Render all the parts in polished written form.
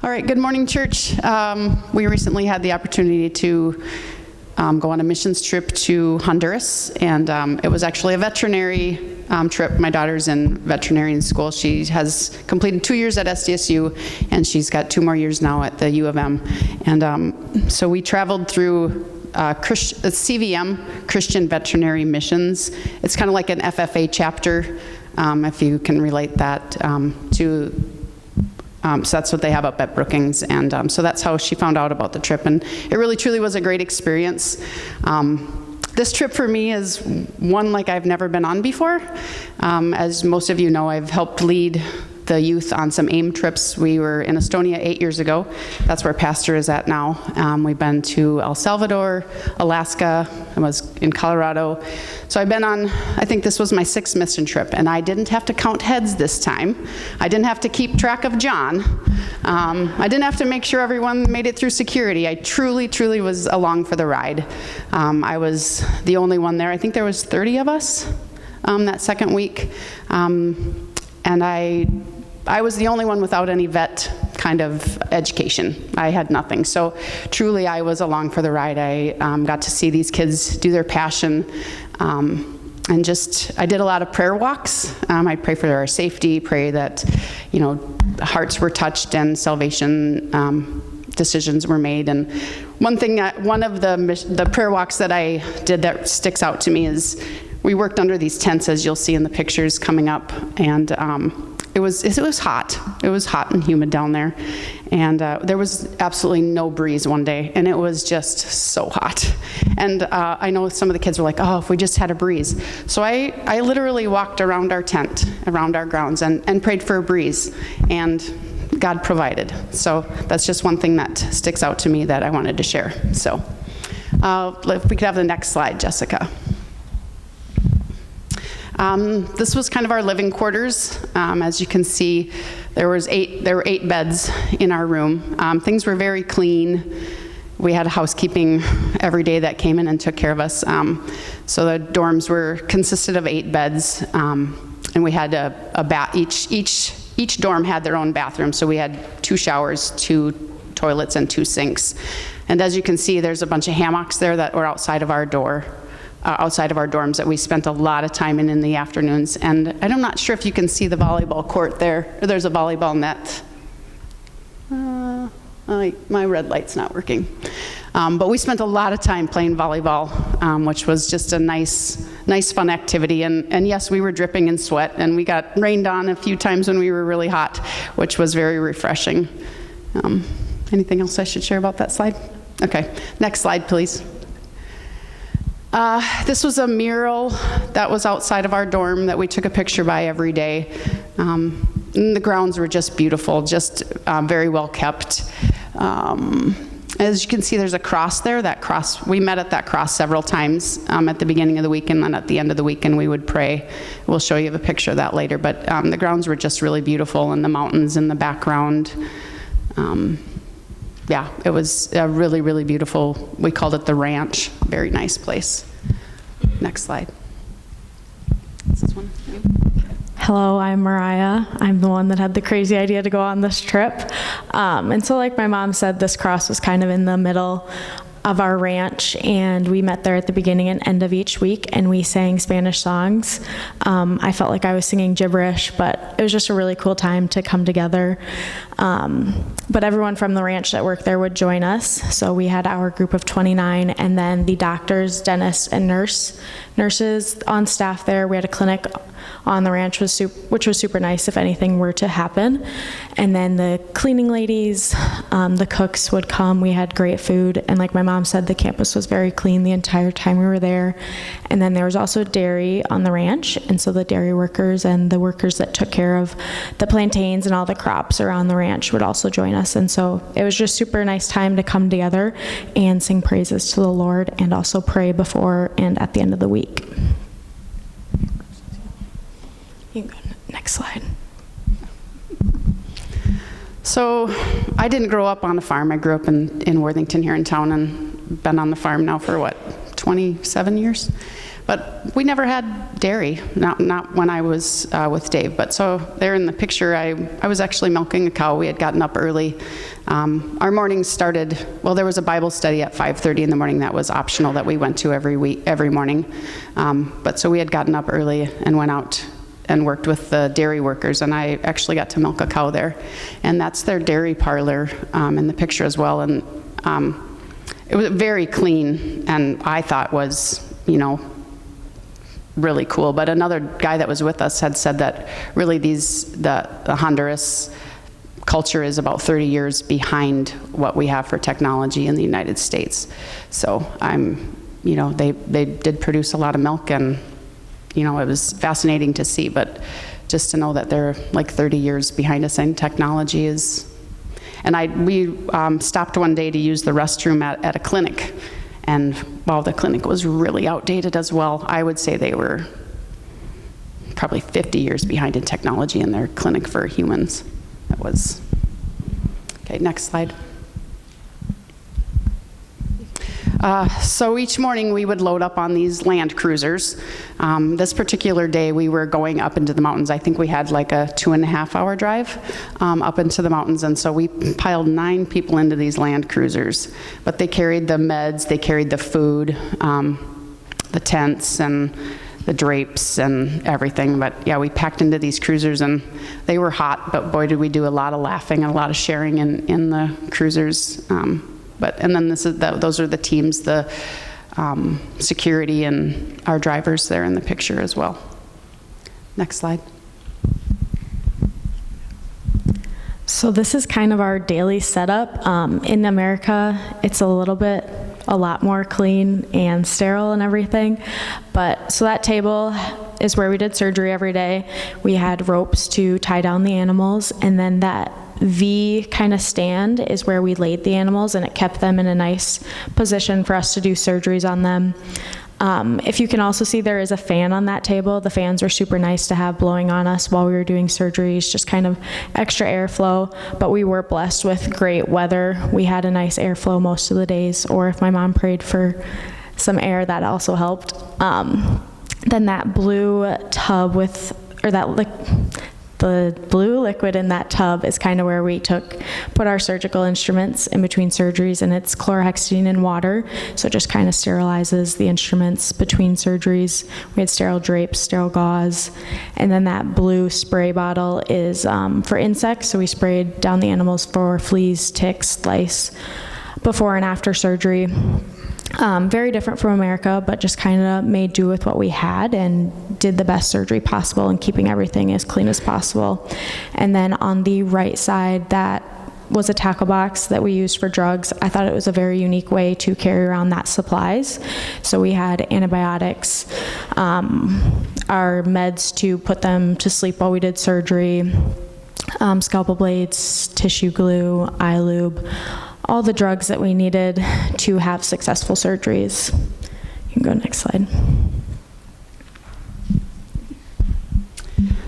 All right, good morning, church. We recently had the opportunity to go on a missions trip to Honduras, and it was actually a veterinary trip. My daughter's in veterinarian school. She has completed 2 years at SDSU, and she's got 2 more years now at the U of M. And so we traveled through CVM, Christian Veterinary Missions. It's kind of like an FFA chapter, if you can relate that to. So that's what they have up at Brookings, and so that's how she found out about the trip, and it really truly was a great experience. This trip for me is one like I've never been on before. As most of you know, I've helped lead the youth on some AIM trips. We were in Estonia 8 years ago. That's where Pastor is at now. We've been to El Salvador, Alaska. I was in Colorado. So I've been on, I think this was my 6th mission trip, and I didn't have to count heads this time. I didn't have to keep track of John. I didn't have to make sure everyone made it through security. I truly was along for the ride. I was the only one there. I think there was 30 of us that second week. And I was the only one without any vet kind of education. I had nothing. So truly I was along for the ride. I got to see these kids do their passion. And just, I did a lot of prayer walks. I'd pray for their safety, pray that, hearts were touched and salvation decisions were made. And one of the prayer walks that I did that sticks out to me is we worked under these tents, as you'll see in the pictures coming up, and it was hot. It was hot and humid down there, and there was absolutely no breeze one day, and it was just so hot. And I know some of the kids were like, "Oh, if we just had a breeze." So I literally walked around our tent, around our grounds, and prayed for a breeze, and God provided. So that's just one thing that sticks out to me that I wanted to share. So if we could have the next slide, Jessica. This was kind of our living quarters. As you can see, there were 8 beds in our room. Things were very clean. We had housekeeping every day that came in and took care of us. So the dorms consisted of 8 beds, and we had a bath. Each dorm had their own bathroom. So we had 2 showers, 2 toilets, and 2 sinks. And as you can see, there's a bunch of hammocks there that were outside of our door. Outside of our dorms that we spent a lot of time in the afternoons. And I'm not sure if you can see the volleyball court there. There's a volleyball net. My red light's not working. But we spent a lot of time playing volleyball, which was just a nice fun activity. And yes, we were dripping in sweat, and we got rained on a few times when we were really hot, which was very refreshing. Anything else I should share about that slide? Okay, next slide, please. This was a mural that was outside of our dorm that we took a picture by every day. And the grounds were just beautiful, just very well kept. As you can see, there's a cross there. That cross, we met at that cross several times at the beginning of the week, and then at the end of the week, and we would pray. We'll show you a picture of that later. But the grounds were just really beautiful, and the mountains in the background. Yeah, it was a really beautiful, we called it the ranch. Very nice place. Next slide. This is one of you. Hello, I'm Mariah. I'm the one that had the crazy idea to go on this trip. And so like my mom said, this cross was kind of in the middle of our ranch, and we met there at the beginning and end of each week, and we sang Spanish songs. I felt like I was singing gibberish, but it was just a really cool time to come together. But everyone from the ranch that worked there would join us. So we had our group of 29, and then the doctors, dentists, and nurses on staff there. We had a clinic on the ranch, which was super nice if anything were to happen. And then the cleaning ladies, the cooks would come. We had great food, and like my mom said, the campus was very clean the entire time we were there. And then there was also dairy on the ranch, and so the dairy workers and the workers that took care of the plantains and all the crops around the ranch would also join us. And so it was just super nice time to come together and sing praises to the Lord, and also pray before and at the end of the week. You can go next slide. So I didn't grow up on a farm. I grew up in Worthington here in town, and been on the farm now for 27 years. But we never had dairy, not when I was with Dave. But so there in the picture, I was actually milking a cow. We had gotten up early. Our mornings started, well, there was a Bible study at 5:30 in the morning that was optional that we went to every morning. But so we had gotten up early and went out and worked with the dairy workers, and I actually got to milk a cow there. And that's their dairy parlor in the picture as well. And it was very clean, and I thought was, really cool. But another guy that was with us had said that really the Honduras culture is about 30 years behind what we have for technology in the United States. So they did produce a lot of milk, and it was fascinating to see, but just to know that they're like 30 years behind us in technology is, and we stopped one day to use the restroom at a clinic, and while the clinic was really outdated as well, I would say they were probably 50 years behind in technology in their clinic for humans. That was, okay, next slide. So each morning we would load up on these land cruisers. This particular day we were going up into the mountains. I think we had like a 2.5-hour drive up into the mountains, and so we piled 9 people into these land cruisers. But they carried the meds, they carried the food, the tents, and the drapes and everything. But yeah, we packed into these cruisers, and they were hot, but boy did we do a lot of laughing and a lot of sharing in the cruisers. And then those are the teams, the security and our drivers there in the picture as well. Next slide. So this is kind of our daily setup. In America, it's a lot more clean and sterile and everything. But so that table is where we did surgery every day. We had ropes to tie down the animals, and then that V kind of stand is where we laid the animals, and it kept them in a nice position for us to do surgeries on them. If you can also see, there is a fan on that table. The fans were super nice to have blowing on us while we were doing surgeries, just kind of extra airflow, but we were blessed with great weather. We had a nice airflow most of the days, or if my mom prayed for some air, that also helped. Then that blue tub the blue liquid in that tub is kind of where we put our surgical instruments in between surgeries, and it's chlorhexidine and water, so it just kind of sterilizes the instruments between surgeries. We had sterile drapes, sterile gauze, and then that blue spray bottle is for insects, so we sprayed down the animals for fleas, ticks, lice before and after surgery. Very different from America, but just kind of made do with what we had and did the best surgery possible and keeping everything as clean as possible. And then on the right side, that was a tackle box that we used for drugs. I thought it was a very unique way to carry around that supplies. So we had antibiotics, our meds to put them to sleep while we did surgery, scalpel blades, tissue glue, eye lube, all the drugs that we needed to have successful surgeries. You can go next slide.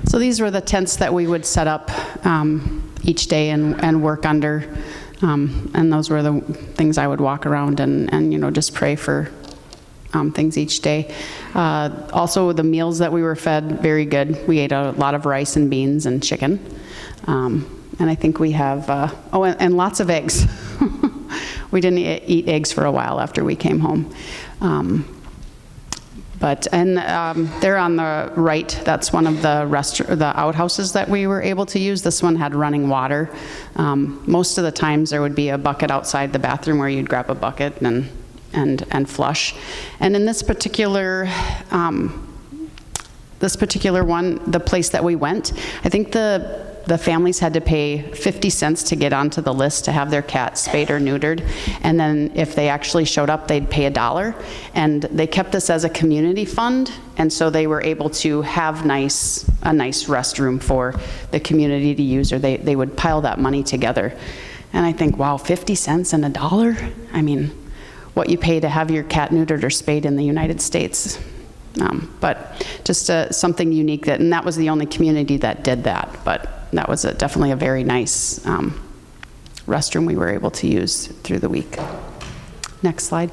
So these were the tents that we would set up each day and work under. And those were the things I would walk around and just pray for things each day. Also, the meals that we were fed, very good. We ate a lot of rice and beans and chicken. And I think we have, and lots of eggs. We didn't eat eggs for a while after we came home. There on the right, that's one of the outhouses that we were able to use. This one had running water. Most of the times there would be a bucket outside the bathroom where you'd grab a bucket and flush. And in this particular one, the place that we went, I think the families had to pay 50 cents to get onto the list to have their cat spayed or neutered. And then if they actually showed up, they'd pay $1. And they kept this as a community fund. And so they were able to have a nice restroom for the community to use, or they would pile that money together. And I think, wow, 50 cents and $1? I mean, what you pay to have your cat neutered or spayed in the United States. But just something unique, and that was the only community that did that. But that was definitely a very nice restroom we were able to use through the week. Next slide.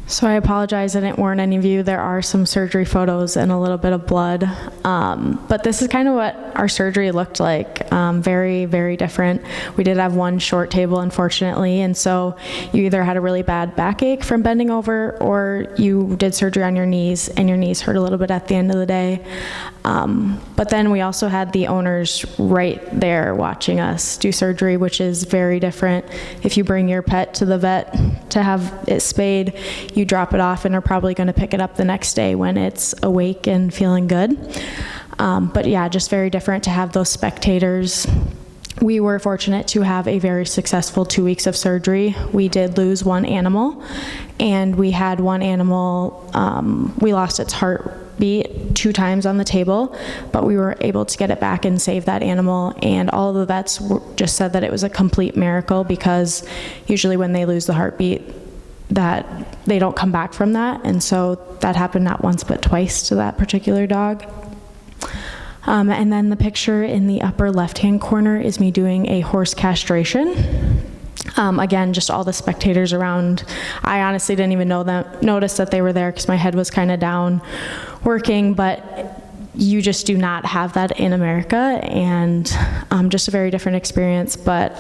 So I apologize, I didn't warn any of you. There are some surgery photos and a little bit of blood. But this is kind of what our surgery looked like. Very, very different. We did have one short table, unfortunately, and so you either had a really bad backache from bending over, or you did surgery on your knees, and your knees hurt a little bit at the end of the day. But then we also had the owners right there watching us do surgery, which is very different. If you bring your pet to the vet to have it spayed, you drop it off and are probably going to pick it up the next day when it's awake and feeling good. But yeah, just very different to have those spectators. We were fortunate to have a very successful 2 weeks of surgery. We did lose one animal, and we had one animal, we lost its heartbeat 2 times on the table, but we were able to get it back and save that animal. And all of the vets just said that it was a complete miracle, because usually when they lose the heartbeat, that they don't come back from that. And so that happened not once but twice to that particular dog. And then the picture in the upper left-hand corner is me doing a horse castration. Again, just all the spectators around. I honestly didn't even notice that they were there, because my head was kind of down working, but you just do not have that in America, and just a very different experience. But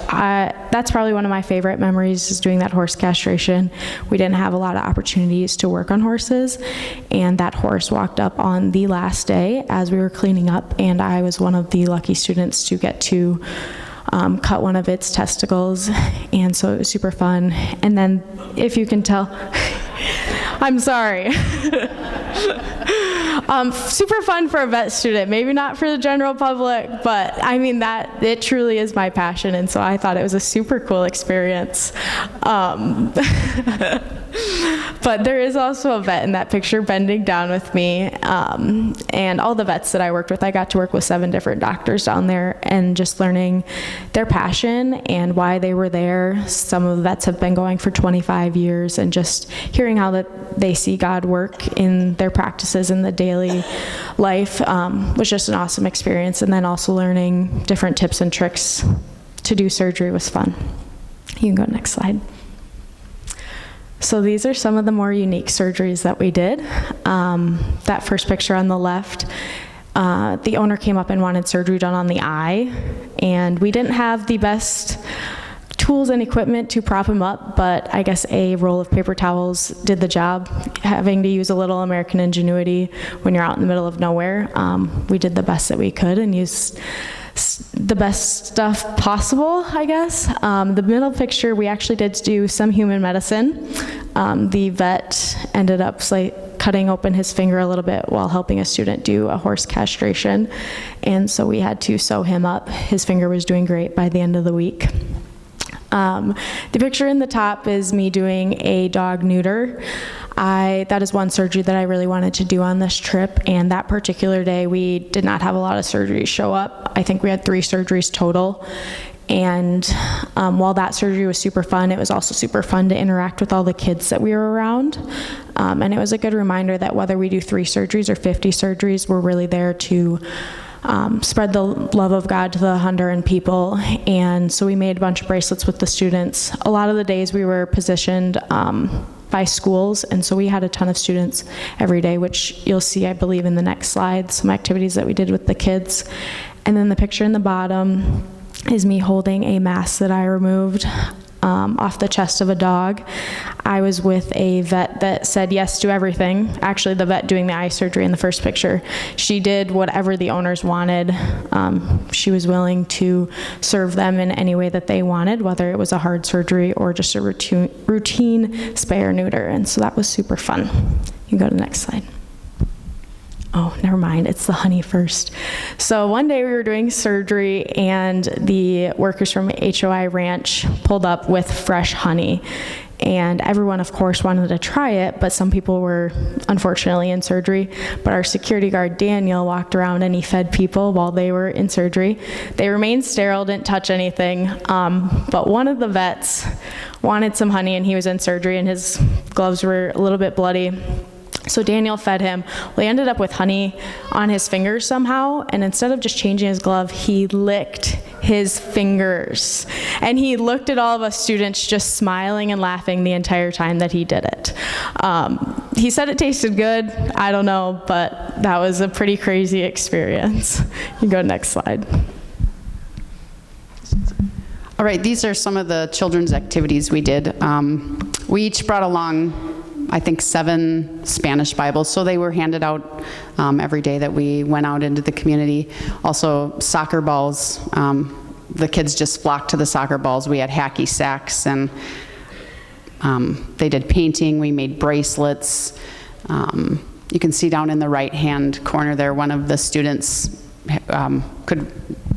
that's probably one of my favorite memories, is doing that horse castration. We didn't have a lot of opportunities to work on horses, and that horse walked up on the last day as we were cleaning up, and I was one of the lucky students to get to cut one of its testicles, and so it was super fun. And then, if you can tell, I'm sorry. Super fun for a vet student, maybe not for the general public, but I mean, that it truly is my passion, and so I thought it was a super cool experience. But there is also a vet in that picture bending down with me, and all the vets that I worked with, I got to work with 7 different doctors down there, and just learning their passion and why they were there. Some of the vets have been going for 25 years, and just hearing how that they see God work in their practices in the daily life was just an awesome experience. And then also learning different tips and tricks to do surgery was fun. You can go next slide. So these are some of the more unique surgeries that we did. That first picture on the left, the owner came up and wanted surgery done on the eye, and we didn't have the best tools and equipment to prop him up, but I guess a roll of paper towels did the job. Having to use a little American ingenuity when you're out in the middle of nowhere, we did the best that we could and used the best stuff possible, I guess. The middle picture, we actually did do some human medicine. The vet ended up cutting open his finger a little bit while helping a student do a horse castration, and so we had to sew him up. His finger was doing great by the end of the week. The picture in the top is me doing a dog neuter. That is one surgery that I really wanted to do on this trip, and that particular day we did not have a lot of surgeries show up. I think we had 3 surgeries total, and while that surgery was super fun, it was also super fun to interact with all the kids that we were around, and it was a good reminder that whether we do 3 surgeries or 50 surgeries, we're really there to spread the love of God to the Honduran people. And so we made a bunch of bracelets with the students. A lot of the days we were positioned by schools, and so we had a ton of students every day, which you'll see, I believe, in the next slide, some activities that we did with the kids. And then the picture in the bottom is me holding a mask that I removed off the chest of a dog. I was with a vet that said yes to everything. Actually, the vet doing the eye surgery in the first picture, she did whatever the owners wanted. She was willing to serve them in any way that they wanted, whether it was a hard surgery or just a routine spay or neuter, and so that was super fun. You can go to the next slide. Oh, never mind, it's the honey first. So one day we were doing surgery, and the workers from HOI Ranch pulled up with fresh honey. And everyone, of course, wanted to try it, but some people were unfortunately in surgery. But our security guard, Daniel, walked around and he fed people while they were in surgery. They remained sterile, didn't touch anything. But one of the vets wanted some honey, and he was in surgery, and his gloves were a little bit bloody. So Daniel fed him. Well, he ended up with honey on his fingers somehow, and instead of just changing his glove, he licked his fingers. And he looked at all of us students just smiling and laughing the entire time that he did it. He said it tasted good. I don't know, but that was a pretty crazy experience. You can go next slide. All right, these are some of the children's activities we did. We each brought along, I think, 7 Spanish Bibles, so they were handed out every day that we went out into the community. Also, soccer balls. The kids just flocked to the soccer balls. We had hacky sacks, and they did painting. We made bracelets. You can see down in the right-hand corner there, one of the students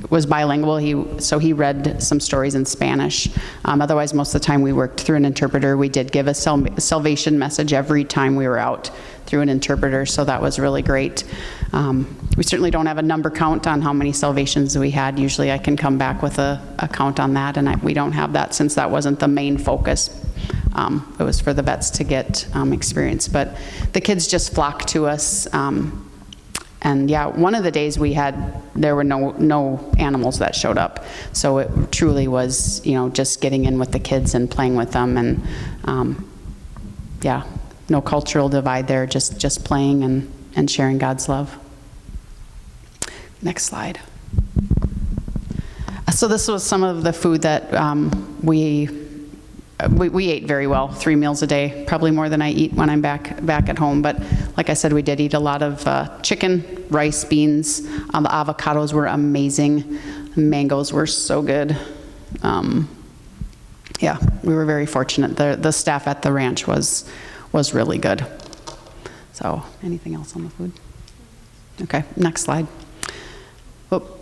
was bilingual, so he read some stories in Spanish. Otherwise, most of the time we worked through an interpreter. We did give a salvation message every time we were out through an interpreter, so that was really great. We certainly don't have a number count on how many salvations we had. Usually I can come back with a count on that, and we don't have that since that wasn't the main focus. It was for the vets to get experience, but the kids just flocked to us. And yeah, one of the days there were no animals that showed up. So it truly was, just getting in with the kids and playing with them. And yeah, no cultural divide there, just playing and sharing God's love. Next slide. So this was some of the food that we ate very well, 3 meals a day, probably more than I eat when I'm back at home. But like I said, we did eat a lot of chicken, rice, beans. The avocados were amazing. Mangoes were so good. Yeah, we were very fortunate. The staff at the ranch was really good. So, anything else on the food? Okay, next slide. Whoop.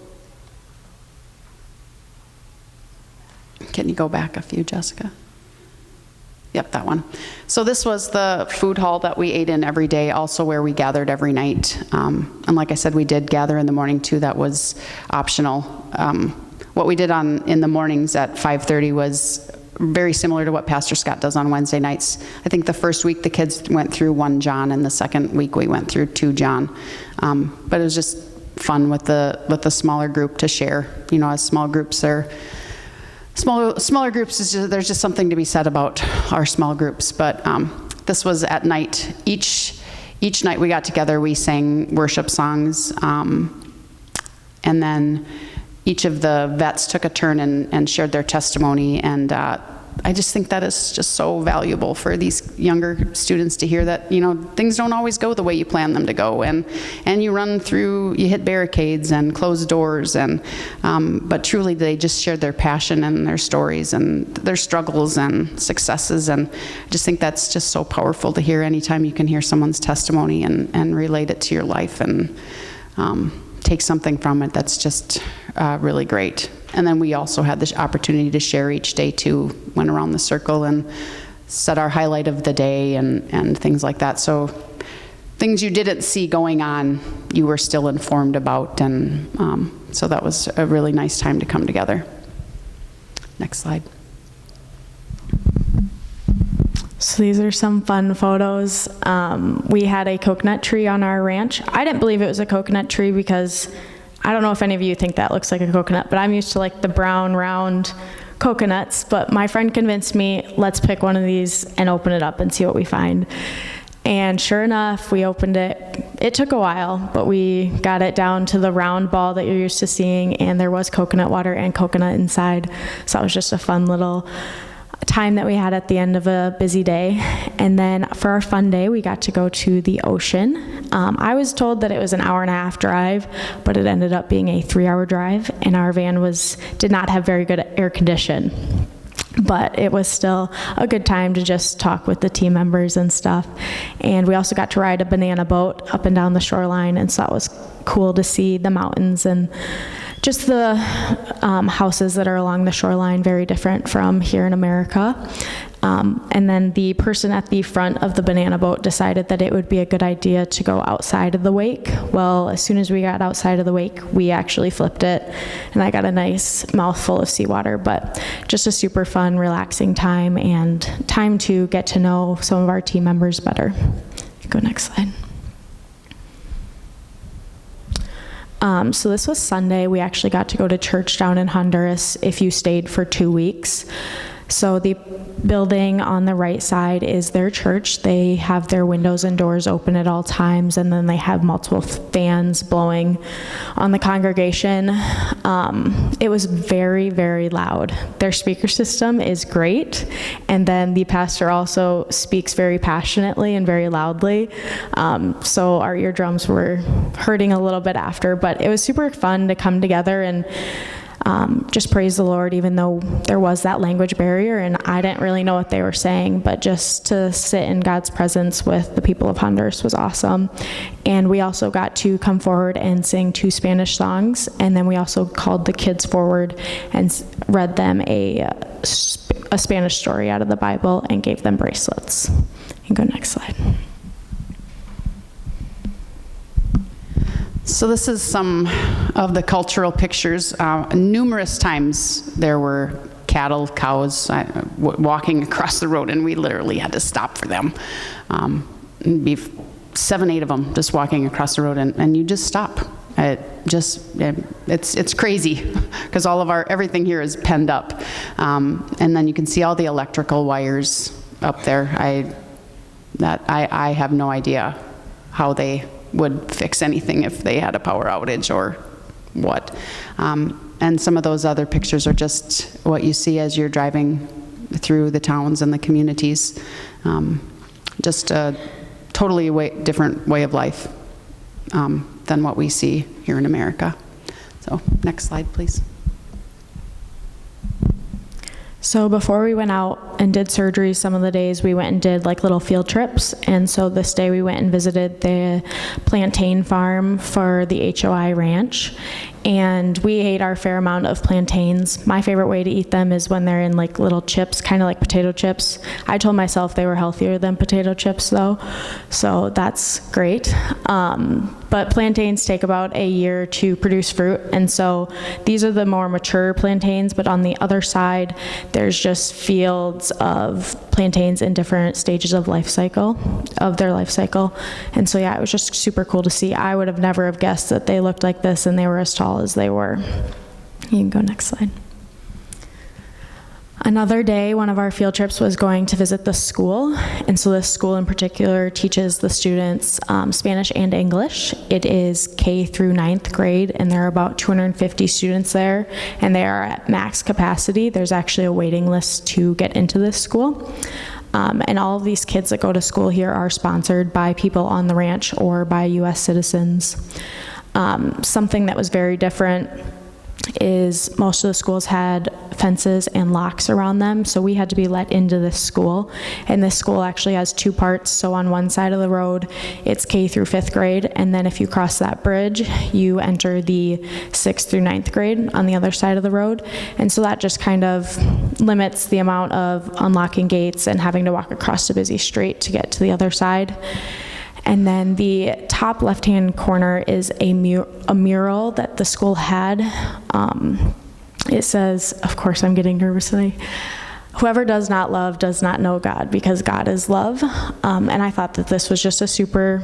Can you go back a few, Jessica? Yep, that one. So this was the food hall that we ate in every day, also where we gathered every night. And like I said, we did gather in the morning too. That was optional. What we did in the mornings at 5:30 was very similar to what Pastor Scott does on Wednesday nights. I think the first week the kids went through 1 John, and the second week we went through 2 John. But it was just fun with the smaller group to share. As small groups are. Smaller groups, there's just something to be said about our small groups. But this was at night. Each night we got together, we sang worship songs. And then each of the vets took a turn and shared their testimony. And I just think that is just so valuable for these younger students to hear that, things don't always go the way you plan them to go. And you you hit barricades and closed doors. But truly they just shared their passion and their stories and their struggles and successes. And I just think that's just so powerful to hear anytime you can hear someone's testimony and relate it to your life and take something from it. That's just really great. And then we also had this opportunity to share each day too, went around the circle and said our highlight of the day and things like that. So things you didn't see going on, you were still informed about. And so that was a really nice time to come together. Next slide. So these are some fun photos. We had a coconut tree on our ranch. I didn't believe it was a coconut tree because I don't know if any of you think that looks like a coconut, but I'm used to like the brown, round coconuts. But my friend convinced me, let's pick one of these and open it up and see what we find. And sure enough, we opened it. It took a while, but we got it down to the round ball that you're used to seeing, and there was coconut water and coconut inside. So it was just a fun little time that we had at the end of a busy day. And then for our fun day, we got to go to the ocean. I was told that it was an 1.5-hour drive, but it ended up being a 3-hour drive, and our van did not have very good air condition. But it was still a good time to just talk with the team members and stuff. And we also got to ride a banana boat up and down the shoreline, and so that was cool to see the mountains and just the houses that are along the shoreline, very different from here in America. And then the person at the front of the banana boat decided that it would be a good idea to go outside of the wake. Well, as soon as we got outside of the wake, we actually flipped it, and I got a nice mouthful of seawater. But just a super fun, relaxing time, and time to get to know some of our team members better. Go next slide. So this was Sunday. We actually got to go to church down in Honduras if you stayed for 2 weeks. So the building on the right side is their church. They have their windows and doors open at all times, and then they have multiple fans blowing on the congregation. It was very, very loud. Their speaker system is great, and then the pastor also speaks very passionately and very loudly. So our eardrums were hurting a little bit after, but it was super fun to come together and just praise the Lord, even though there was that language barrier and I didn't really know what they were saying, but just to sit in God's presence with the people of Honduras was awesome. And we also got to come forward and sing 2 Spanish songs, and then we also called the kids forward and read them a Spanish story out of the Bible and gave them bracelets. You can go next slide. So this is some of the cultural pictures. Numerous times there were cattle, cows walking across the road, and we literally had to stop for them. Be 7, 8 of them just walking across the road, and you just stop. It's crazy because all of everything here is penned up, and then you can see all the electrical wires up there. I have no idea how they would fix anything if they had a power outage or what. And some of those other pictures are just what you see as you're driving through the towns and the communities. Just a totally different way of life than what we see here in America. So next slide, please. So before we went out and did surgery, some of the days we went and did like little field trips. And so this day we went and visited the plantain farm for the HOI ranch. And we ate our fair amount of plantains. My favorite way to eat them is when they're in like little chips, kind of like potato chips. I told myself they were healthier than potato chips though, so that's great. But plantains take about a year to produce fruit, and so these are the more mature plantains, but on the other side, there's just fields of plantains in different stages of their life cycle. And so yeah, it was just super cool to see. I would have never guessed that they looked like this and they were as tall as they were. You can go next slide. Another day, one of our field trips was going to visit the school, and so this school in particular teaches the students Spanish and English. It is K through 9th grade, and there are about 250 students there, and they are at max capacity. There's actually a waiting list to get into this school. And all of these kids that go to school here are sponsored by people on the ranch or by U.S. citizens. Something that was very different is most of the schools had fences and locks around them, so we had to be let into this school. And this school actually has 2 parts. So on one side of the road, it's K through 5th grade, and then if you cross that bridge, you enter the 6th through 9th grade on the other side of the road. And so that just kind of limits the amount of unlocking gates and having to walk across a busy street to get to the other side. And then the top left-hand corner is a mural that the school had. It says, of course I'm getting nervous today, "Whoever does not love does not know God, because God is love." And I thought that this was just a super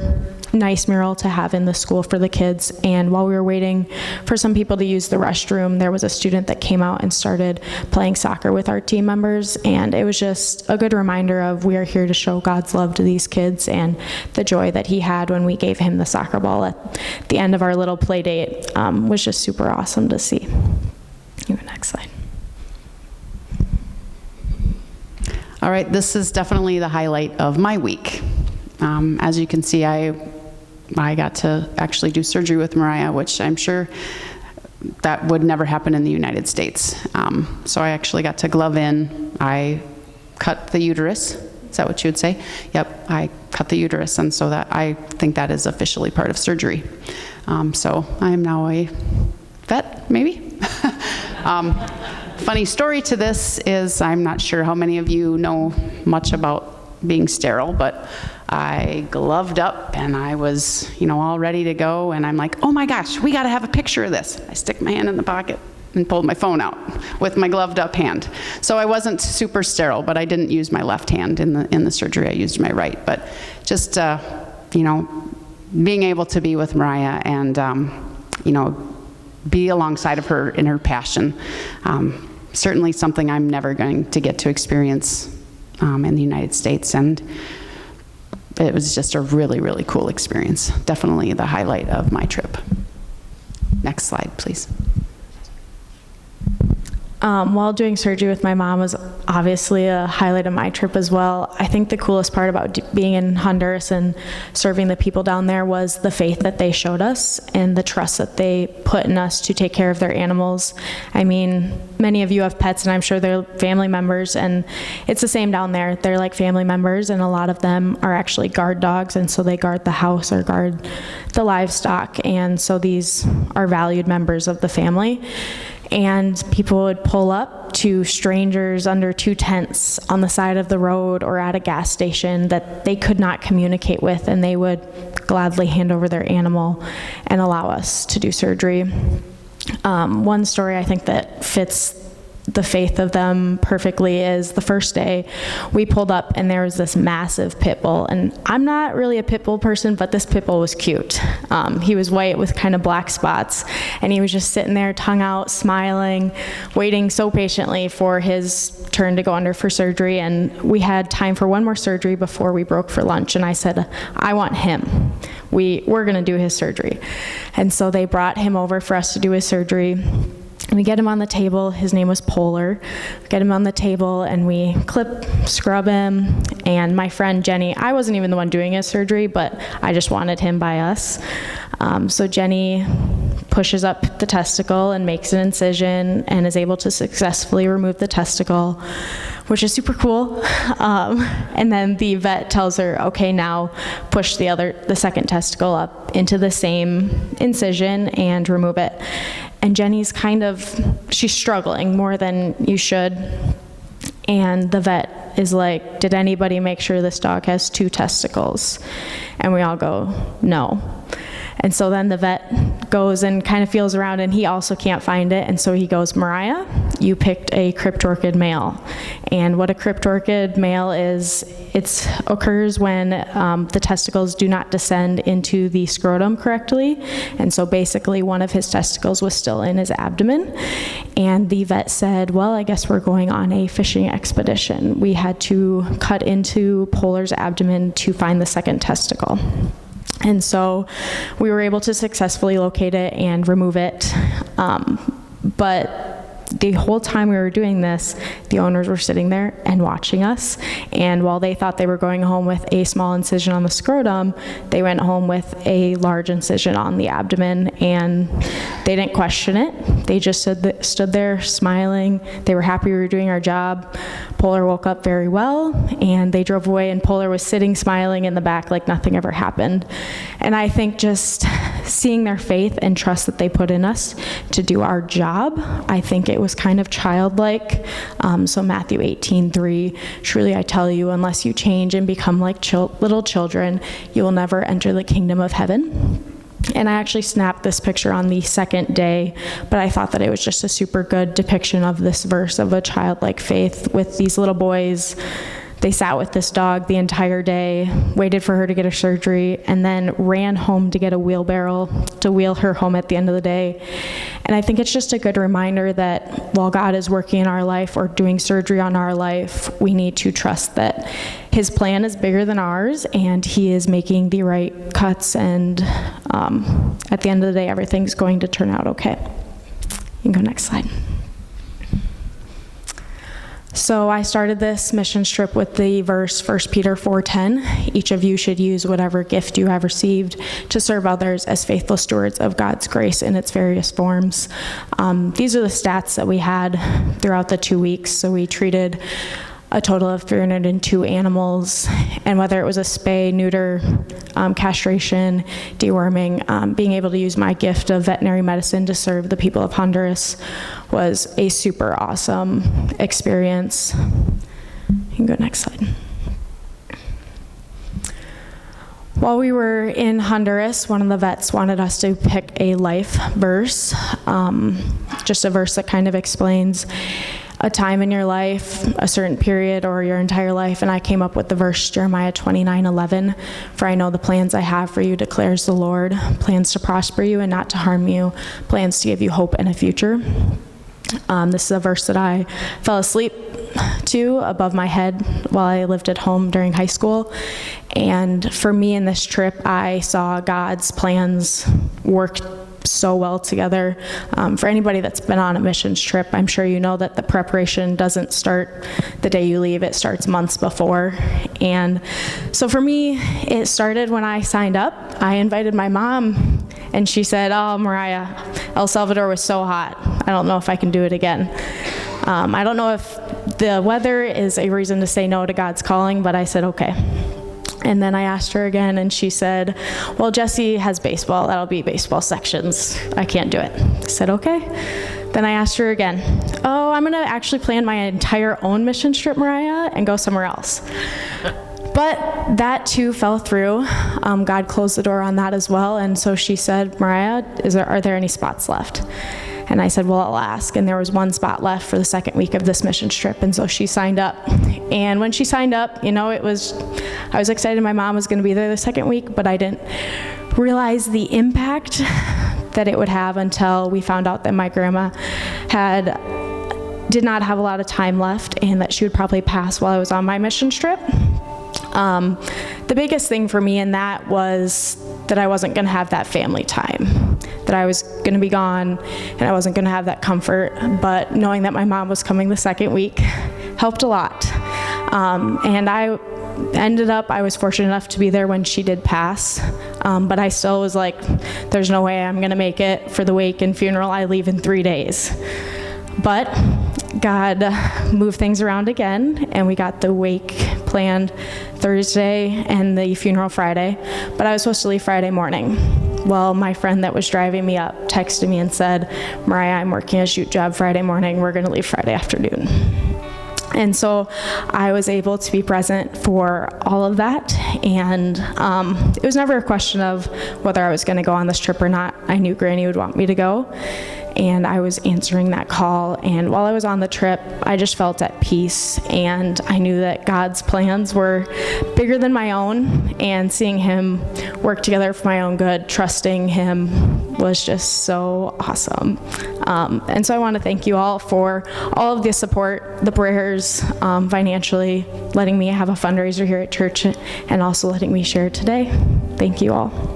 nice mural to have in the school for the kids. And while we were waiting for some people to use the restroom, there was a student that came out and started playing soccer with our team members. And it was just a good reminder of we are here to show God's love to these kids, and the joy that he had when we gave him the soccer ball at the end of our little play date was just super awesome to see. Next slide. All right, this is definitely the highlight of my week. As you can see, I got to actually do surgery with Mariah, which I'm sure that would never happen in the United States. So I actually got to glove in. I cut the uterus. Is that what you would say? Yep, I cut the uterus, and so that I think that is officially part of surgery. So I am now a vet, maybe? Funny story to this is, I'm not sure how many of you know much about being sterile, but I gloved up and I was, all ready to go, and I'm like, oh my gosh, we gotta have a picture of this. I stick my hand in the pocket and pulled my phone out with my gloved up hand. So I wasn't super sterile, but I didn't use my left hand in the surgery. I used my right. But just, being able to be with Mariah and be alongside of her in her passion. Certainly something I'm never going to get to experience in the United States, and it was just a really, really cool experience. Definitely the highlight of my trip. Next slide, please. While doing surgery with my mom was obviously a highlight of my trip as well. I think the coolest part about being in Honduras and serving the people down there was the faith that they showed us and the trust that they put in us to take care of their animals. I mean, many of you have pets, and I'm sure they're family members, and it's the same down there. They're like family members, and a lot of them are actually guard dogs, and so they guard the house or guard the livestock, and so these are valued members of the family. And people would pull up to strangers under 2 tents on the side of the road or at a gas station that they could not communicate with, and they would gladly hand over their animal and allow us to do surgery. One story I think that fits the faith of them perfectly is the first day we pulled up and there was this massive pit bull, and I'm not really a pit bull person, but this pit bull was cute. He was white with kind of black spots, and he was just sitting there, tongue out, smiling, waiting so patiently for his turn to go under for surgery. And we had time for one more surgery before we broke for lunch, and I said, I want him. We're gonna do his surgery. And so they brought him over for us to do his surgery. We get him on the table. His name was Polar. We get him on the table and we clip, scrub him. And my friend Jenny, I wasn't even the one doing his surgery, but I just wanted him by us. So Jenny pushes up the testicle and makes an incision and is able to successfully remove the testicle, which is super cool. And then the vet tells her, okay, now push the second testicle up into the same incision and remove it. And Jenny's she's struggling more than you should. And the vet is like, did anybody make sure this dog has 2 testicles? And we all go, no. And so then the vet goes and kind of feels around, and he also can't find it. And so he goes, Mariah, you picked a cryptorchid male. And what a cryptorchid male is, it occurs when the testicles do not descend into the scrotum correctly. And so basically one of his testicles was still in his abdomen. And the vet said, well, I guess we're going on a fishing expedition. We had to cut into Polar's abdomen to find the second testicle. And so we were able to successfully locate it and remove it. But the whole time we were doing this, the owners were sitting there and watching us. And while they thought they were going home with a small incision on the scrotum, they went home with a large incision on the abdomen, and they didn't question it. They just stood there smiling. They were happy we were doing our job. Polar woke up very well, and they drove away, and Polar was sitting smiling in the back like nothing ever happened. And I think just seeing their faith and trust that they put in us to do our job, I think it was kind of childlike. So Matthew 18:3, truly I tell you, unless you change and become like little children, you will never enter the kingdom of heaven. And I actually snapped this picture on the second day, but I thought that it was just a super good depiction of this verse of a childlike faith with these little boys. They sat with this dog the entire day, waited for her to get her surgery, and then ran home to get a wheelbarrow to wheel her home at the end of the day. And I think it's just a good reminder that while God is working in our life or doing surgery on our life, we need to trust that His plan is bigger than ours, and He is making the right cuts, and at the end of the day, everything's going to turn out okay. You can go next slide. So I started this mission trip with the verse 1 Peter 4:10. Each of you should use whatever gift you have received to serve others as faithful stewards of God's grace in its various forms. These are the stats that we had throughout the 2 weeks. So we treated a total of 302 animals, and whether it was a spay, neuter, castration, deworming, being able to use my gift of veterinary medicine to serve the people of Honduras was a super awesome experience. You can go next slide. While we were in Honduras, one of the vets wanted us to pick a life verse, just a verse that kind of explains a time in your life, a certain period, or your entire life, and I came up with the verse Jeremiah 29:11, "For I know the plans I have for you, declares the Lord, plans to prosper you and not to harm you, plans to give you hope and a future." This is a verse that I fell asleep to above my head while I lived at home during high school. And for me in this trip, I saw God's plans work so well together. For anybody that's been on a missions trip, I'm sure you know that the preparation doesn't start the day you leave, it starts months before. And so for me, it started when I signed up. I invited my mom, and she said, "Oh, Mariah, El Salvador was so hot. I don't know if I can do it again." I don't know if the weather is a reason to say no to God's calling, but I said, okay. And then I asked her again, and she said, "Well, Jesse has baseball. That'll be baseball sections. I can't do it." I said, okay. Then I asked her again, "Oh, I'm going to actually plan my entire own mission trip, Mariah, and go somewhere else." But that too fell through. God closed the door on that as well. And so she said, "Mariah, are there any spots left?" And I said, "Well, I'll ask." And there was one spot left for the second week of this mission trip. And so she signed up. And when she signed up, I was excited my mom was going to be there the second week, but I didn't realize the impact that it would have until we found out that my grandma did not have a lot of time left and that she would probably pass while I was on my mission trip. The biggest thing for me in that was that I wasn't going to have that family time, that I was going to be gone and I wasn't going to have that comfort. But knowing that my mom was coming the second week helped a lot. And I was fortunate enough to be there when she did pass. But I still was like, there's no way I'm going to make it for the wake and funeral. I leave in 3 days. But God moved things around again, and we got the wake planned Thursday and the funeral Friday. But I was supposed to leave Friday morning. Well, my friend that was driving me up texted me and said, "Mariah, I'm working a shoot job Friday morning. We're going to leave Friday afternoon." And so I was able to be present for all of that. And it was never a question of whether I was going to go on this trip or not. I knew Granny would want me to go. And I was answering that call. And while I was on the trip, I just felt at peace. And I knew that God's plans were bigger than my own. And seeing Him work together for my own good, trusting Him, was just so awesome. And so I want to thank you all for all of the support, the prayers, financially, letting me have a fundraiser here at church, and also letting me share today. Thank you all.